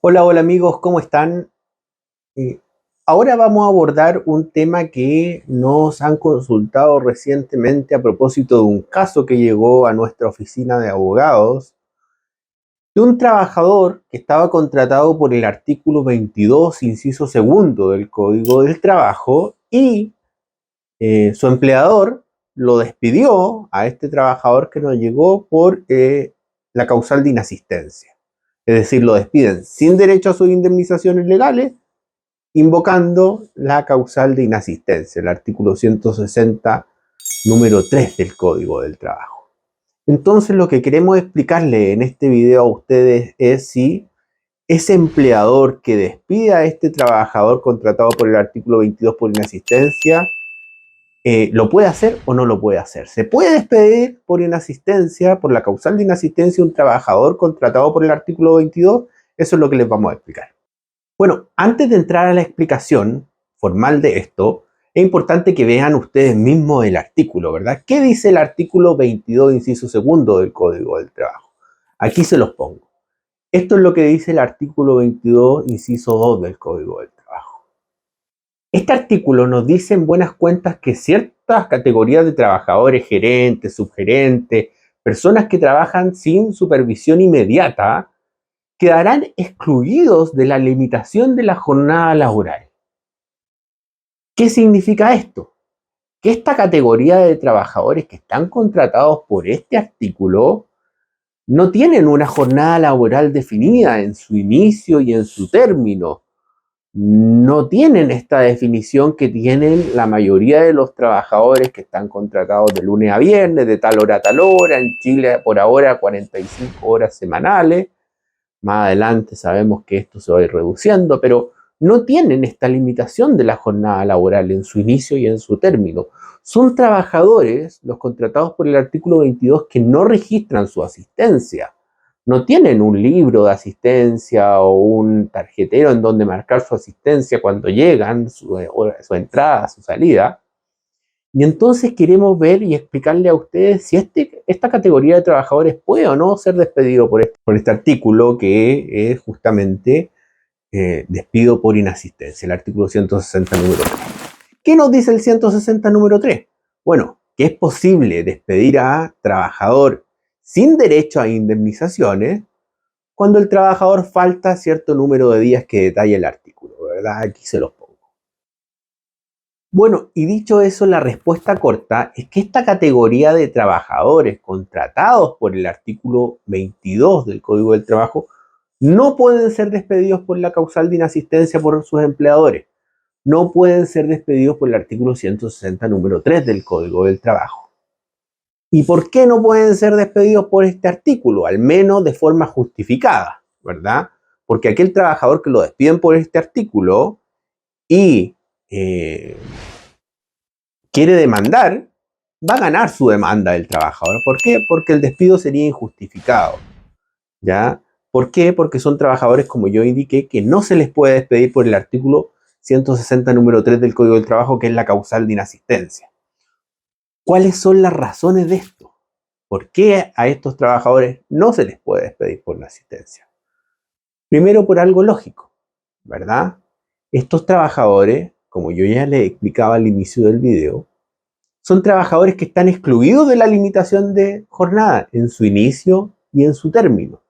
Hola, hola amigos, ¿cómo están? Eh, Ahora vamos a abordar un tema que nos han consultado recientemente a propósito de un caso que llegó a nuestra oficina de abogados de un trabajador que estaba contratado por el artículo 22, inciso segundo del Código del Trabajo y su empleador lo despidió a este trabajador que nos llegó por la causal de inasistencia. Es decir, lo despiden sin derecho a sus indemnizaciones legales invocando la causal de inasistencia, el artículo 160, número 3 del Código del Trabajo. Entonces, lo que queremos explicarle en este video a ustedes es si ese empleador que despide a este trabajador contratado por el artículo 22 por inasistencia, ¿lo puede hacer o no lo puede hacer? ¿Se puede despedir por inasistencia, por la causal de inasistencia, un trabajador contratado por el artículo 22? Eso es lo que les vamos a explicar. Bueno, antes de entrar a la explicación formal de esto, es importante que vean ustedes mismos el artículo, ¿verdad? ¿Qué dice el artículo 22, inciso segundo del Código del Trabajo? Aquí se los pongo. Esto es lo que dice el artículo 22, inciso 2 del Código del Trabajo. Este artículo nos dice en buenas cuentas que ciertas categorías de trabajadores, gerentes, subgerentes, personas que trabajan sin supervisión inmediata, quedarán excluidos de la limitación de la jornada laboral. ¿Qué significa esto? Que esta categoría de trabajadores que están contratados por este artículo no tienen una jornada laboral definida en su inicio y en su término. No tienen esta definición que tienen la mayoría de los trabajadores que están contratados de lunes a viernes, de tal hora a tal hora, en Chile por ahora 45 horas semanales. Más adelante sabemos que esto se va a ir reduciendo, pero no tienen esta limitación de la jornada laboral en su inicio y en su término. Son trabajadores, los contratados por el artículo 22, que no registran su asistencia. No tienen un libro de asistencia o un tarjetero en donde marcar su asistencia cuando llegan, su entrada, su salida. Y entonces queremos ver y explicarle a ustedes si esta categoría de trabajadores puede o no ser despedido por este artículo que es justamente despido por inasistencia, el artículo 160 número 3. ¿Qué nos dice el 160 número 3? Bueno, que es posible despedir a trabajador sin derecho a indemnizaciones cuando el trabajador falta cierto número de días que detalla el artículo, ¿verdad? Aquí se los pongo. Bueno, y dicho eso, la respuesta corta es que esta categoría de trabajadores contratados por el artículo 22 del Código del Trabajo no pueden ser despedidos por la causal de inasistencia por sus empleadores. No pueden ser despedidos por el artículo 160 número 3 del Código del Trabajo. ¿Y por qué no pueden ser despedidos por este artículo? Al menos de forma justificada, ¿verdad? Porque aquel trabajador que lo despiden por este artículo y quiere demandar, va a ganar su demanda del trabajador. ¿Por qué? Porque el despido sería injustificado. ¿Ya? ¿Por qué? Porque son trabajadores, como yo indiqué, que no se les puede despedir por el artículo 160 número 3 del Código del Trabajo, que es la causal de inasistencia. ¿Cuáles son las razones de esto? ¿Por qué a estos trabajadores no se les puede despedir por inasistencia? Primero, por algo lógico, ¿verdad? Estos trabajadores, como yo ya les explicaba al inicio del video, son trabajadores que están excluidos de la limitación de jornada en su inicio y en su término.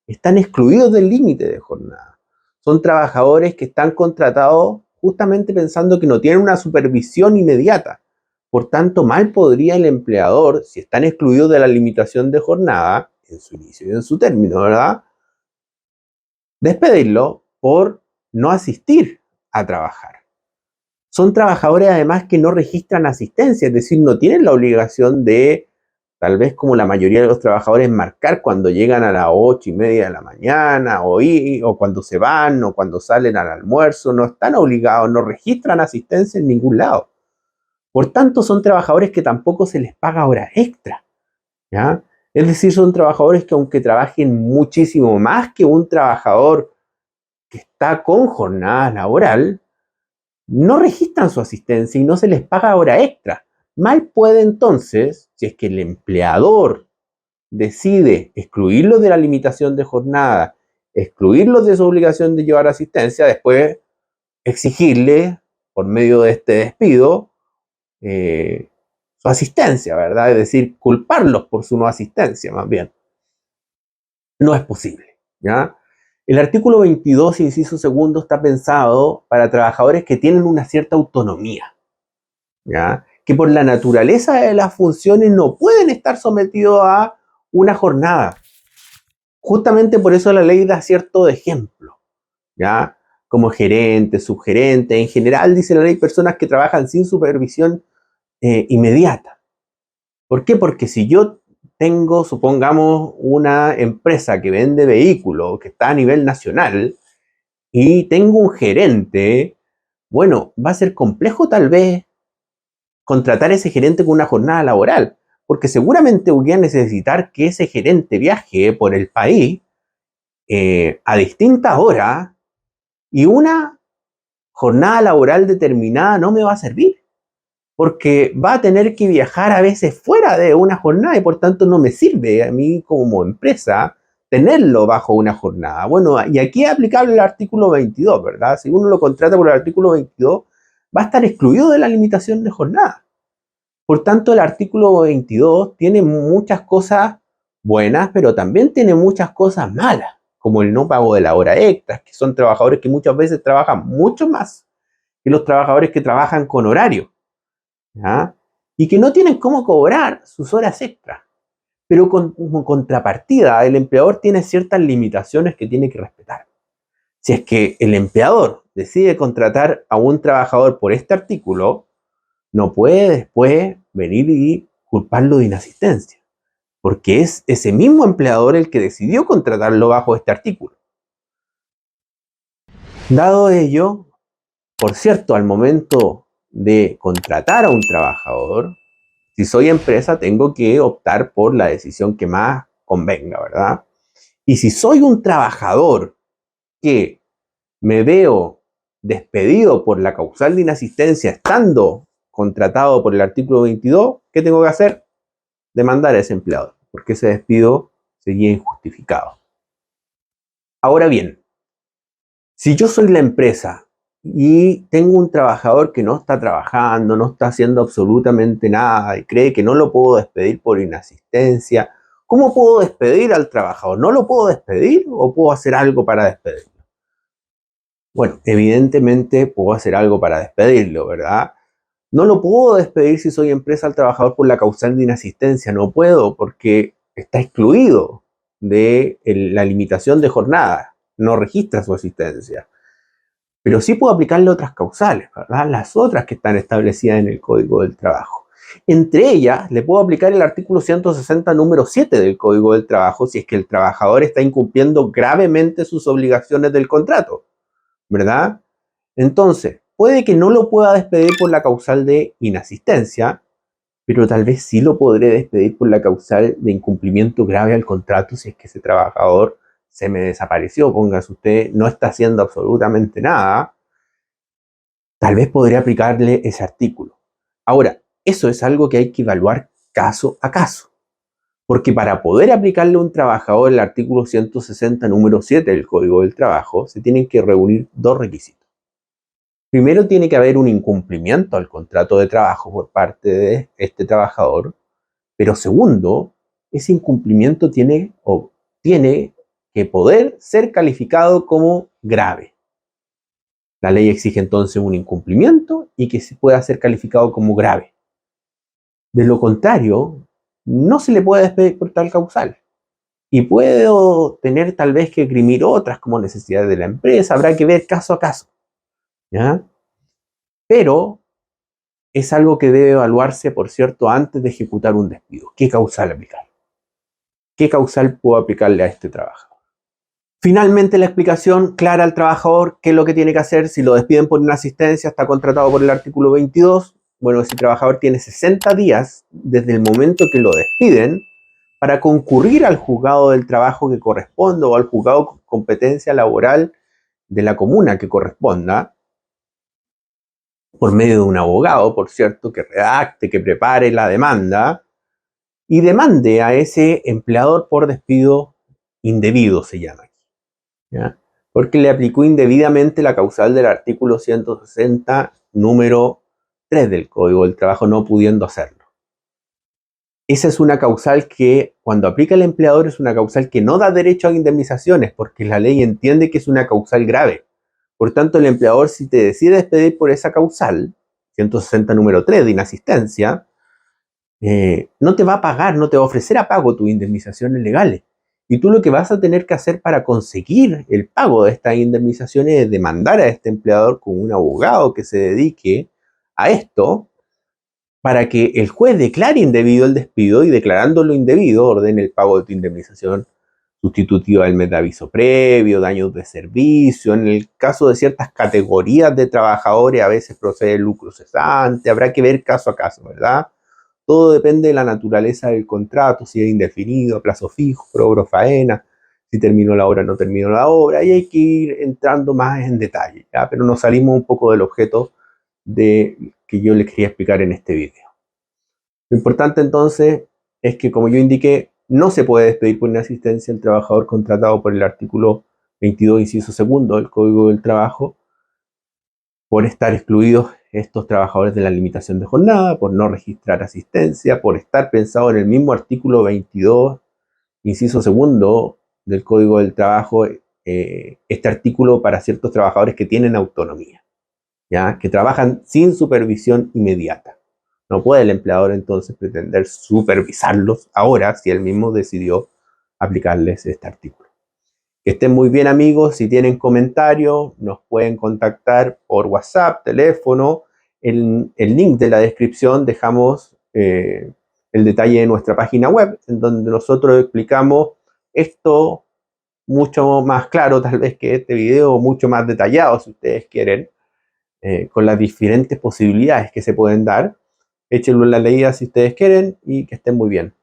Están excluidos del límite de jornada. Son trabajadores que están contratados justamente pensando que no tienen una supervisión inmediata. Por tanto, mal podría el empleador, si están excluidos de la limitación de jornada, en su inicio y en su término, ¿verdad?, despedirlo por no asistir a trabajar. Son trabajadores además que no registran asistencia, es decir, no tienen la obligación de, tal vez como la mayoría de los trabajadores, marcar cuando llegan a las 8:30 de la mañana o cuando se van o cuando salen al almuerzo. No están obligados, no registran asistencia en ningún lado. Por tanto, son trabajadores que tampoco se les paga hora extra, ¿ya? Es decir, son trabajadores que aunque trabajen muchísimo más que un trabajador que está con jornada laboral, no registran su asistencia y no se les paga hora extra. Mal puede entonces, si es que el empleador decide excluirlo de la limitación de jornada excluirlos de su obligación de llevar asistencia, después exigirle, por medio de este despido, su asistencia, ¿verdad? Es decir, culparlos por su no asistencia, más bien. No es posible, ¿ya? El artículo 22, inciso segundo, está pensado para trabajadores que tienen una cierta autonomía, ¿ya? Que por la naturaleza de las funciones no pueden estar sometidos a una jornada. Justamente por eso la ley da cierto ejemplo, ¿ya? Como gerente, subgerente, en general dice la ley personas que trabajan sin supervisión inmediata. ¿Por qué? Porque si yo tengo, supongamos, una empresa que vende vehículos, que está a nivel nacional, y tengo un gerente, bueno, va a ser complejo tal vez contratar a ese gerente con una jornada laboral, porque seguramente voy a necesitar que ese gerente viaje por el país a distintas horas y una jornada laboral determinada no me va a servir, porque va a tener que viajar a veces fuera de una jornada y por tanto no me sirve a mí como empresa tenerlo bajo una jornada. Bueno, y aquí es aplicable el artículo 22, ¿verdad? Si uno lo contrata por el artículo 22, va a estar excluido de la limitación de jornada. Por tanto, el artículo 22 tiene muchas cosas buenas, pero también tiene muchas cosas malas, como el no pago de la hora extra, que son trabajadores que muchas veces trabajan mucho más que los trabajadores que trabajan con horario, ¿ya? Y que no tienen cómo cobrar sus horas extras. Pero como contrapartida, el empleador tiene ciertas limitaciones que tiene que respetar. Si es que el empleador decide contratar a un trabajador por este artículo, no puede después venir y culparlo de inasistencia, porque es ese mismo empleador el que decidió contratarlo bajo este artículo. Dado ello, por cierto, al momento de contratar a un trabajador, si soy empresa, tengo que optar por la decisión que más convenga, ¿verdad? Y si soy un trabajador que me veo despedido por la causal de inasistencia estando contratado por el artículo 22, ¿qué tengo que hacer? Demandar a ese empleador, porque ese despido sería injustificado. Ahora bien, si yo soy la empresa y tengo un trabajador que no está trabajando, no está haciendo absolutamente nada y cree que no lo puedo despedir por inasistencia, ¿cómo puedo despedir al trabajador? ¿No lo puedo despedir o puedo hacer algo para despedirlo? Bueno, evidentemente puedo hacer algo para despedirlo, ¿verdad? No lo puedo despedir si soy empresa al trabajador por la causal de inasistencia, no puedo porque está excluido de la limitación de jornada, no registra su asistencia. Pero sí puedo aplicarle otras causales, ¿verdad? Las otras que están establecidas en el Código del Trabajo. Entre ellas, le puedo aplicar el artículo 160, número 7 del Código del Trabajo, si es que el trabajador está incumpliendo gravemente sus obligaciones del contrato, ¿verdad? Entonces, puede que no lo pueda despedir por la causal de inasistencia, pero tal vez sí lo podré despedir por la causal de incumplimiento grave al contrato si es que ese trabajador se me desapareció, póngase usted, no está haciendo absolutamente nada, tal vez podría aplicarle ese artículo. Ahora, eso es algo que hay que evaluar caso a caso, porque para poder aplicarle a un trabajador el artículo 160, número 7 del Código del Trabajo, se tienen que reunir dos requisitos. Primero, tiene que haber un incumplimiento al contrato de trabajo por parte de este trabajador, pero segundo, ese incumplimiento tiene que poder ser calificado como grave. La ley exige entonces un incumplimiento y que se pueda ser calificado como grave. De lo contrario, no se le puede despedir por tal causal. Y puedo tener tal vez que esgrimir otras como necesidades de la empresa, habrá que ver caso a caso, ¿ya? Pero es algo que debe evaluarse, por cierto, antes de ejecutar un despido. ¿Qué causal aplicar? ¿Qué causal puedo aplicarle a este trabajador? Finalmente, la explicación clara al trabajador, qué es lo que tiene que hacer si lo despiden por inasistencia, está contratado por el artículo 22. Bueno, ese trabajador tiene 60 días desde el momento que lo despiden para concurrir al juzgado del trabajo que corresponda o al juzgado con competencia laboral de la comuna que corresponda, por medio de un abogado, por cierto, que redacte, que prepare la demanda y demande a ese empleador por despido indebido, se llama. ¿ya? Porque le aplicó indebidamente la causal del artículo 160, número 3 del Código del Trabajo, no pudiendo hacerlo. Esa es una causal que, cuando aplica el empleador, es una causal que no da derecho a indemnizaciones, porque la ley entiende que es una causal grave. Por tanto, el empleador, si te decide despedir por esa causal, 160 número 3 de inasistencia, no te va a pagar, no te va a ofrecer a pago tus indemnizaciones legales. Y tú lo que vas a tener que hacer para conseguir el pago de estas indemnizaciones es demandar a este empleador con un abogado que se dedique a esto, para que el juez declare indebido el despido y, declarándolo indebido, ordene el pago de tu indemnización sustitutiva del mes de aviso previo, daños de servicio. En el caso de ciertas categorías de trabajadores, a veces procede el lucro cesante. Habrá que ver caso a caso, ¿verdad? Todo depende de la naturaleza del contrato, si es indefinido, a plazo fijo, por obra o faena, si terminó la obra o no terminó la obra, y hay que ir entrando más en detalle, ¿ya? Pero nos salimos un poco del objeto de que yo les quería explicar en este video. Lo importante entonces es que, como yo indiqué, no se puede despedir por inasistencia al trabajador contratado por el artículo 22, inciso segundo del Código del Trabajo, por estar excluidos estos trabajadores de la limitación de jornada, por no registrar asistencia, por estar pensado en el mismo artículo 22, inciso segundo del Código del Trabajo, este artículo para ciertos trabajadores que tienen autonomía, ¿ya? Que trabajan sin supervisión inmediata. No puede el empleador entonces pretender supervisarlos ahora si él mismo decidió aplicarles este artículo. Que estén muy bien, amigos. Si tienen comentarios, nos pueden contactar por WhatsApp, teléfono. En el link de la descripción dejamos el detalle de nuestra página web, en donde nosotros explicamos esto mucho más claro tal vez que este video, mucho más detallado si ustedes quieren, con las diferentes posibilidades que se pueden dar. Échenlo en la leída si ustedes quieren y que estén muy bien.